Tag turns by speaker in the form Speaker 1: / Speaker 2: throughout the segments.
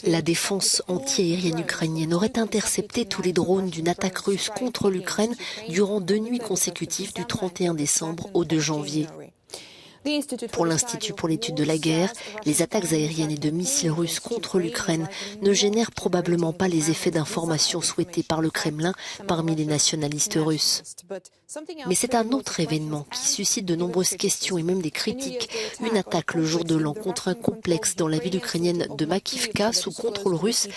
Speaker 1: La défense antiaérienne ukrainienne aurait intercepté tous les drones d'une attaque russe contre l'Ukraine durant 2 nuits consécutives du 31 décembre au 2 janvier. Pour l'Institut pour l'étude de la guerre, les attaques aériennes et de missiles russes contre l'Ukraine ne génèrent probablement pas les effets d'information souhaités par le Kremlin parmi les nationalistes russes. Mais c'est un autre événement qui suscite de nombreuses questions et même des critiques. Une attaque le jour de l'an contre un complexe dans la ville ukrainienne de Makivka sous contrôle russe,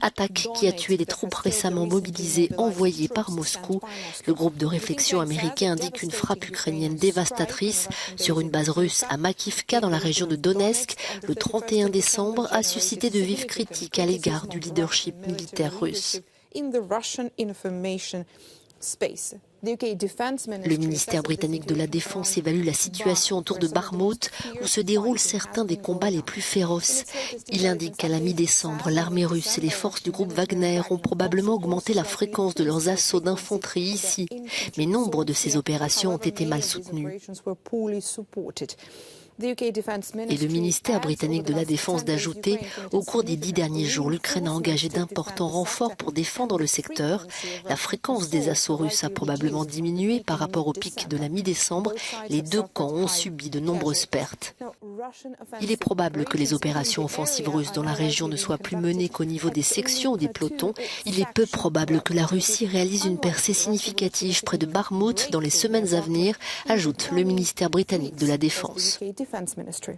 Speaker 1: attaque qui a tué des troupes récemment mobilisées envoyées par Moscou. Le groupe de réflexion américain indique une frappe ukrainienne dévastatrice sur une base russe à Makivka dans la région de Donetsk le 31 décembre a suscité de vives critiques à l'égard du leadership militaire russe. Le ministère britannique de la Défense évalue la situation autour de Bakhmout, où se déroulent certains des combats les plus féroces. Il indique qu'à la mi-décembre, l'armée russe et les forces du groupe Wagner ont probablement augmenté la fréquence de leurs assauts d'infanterie ici. Mais nombre de ces opérations ont été mal soutenues. Et le ministère britannique de la Défense d'ajouter, au cours des 10 derniers jours, l'Ukraine a engagé d'importants renforts pour défendre le secteur. La fréquence des assauts russes a probablement diminué par rapport au pic de la mi-décembre. Les deux camps ont subi de nombreuses pertes. Il est probable que les opérations offensives russes dans la région ne soient plus menées qu'au niveau des sections ou des pelotons. Il est peu probable que la Russie réalise une percée significative près de Bakhmout dans les semaines à venir, ajoute le ministère britannique de la Défense.
Speaker 2: Defense Ministry.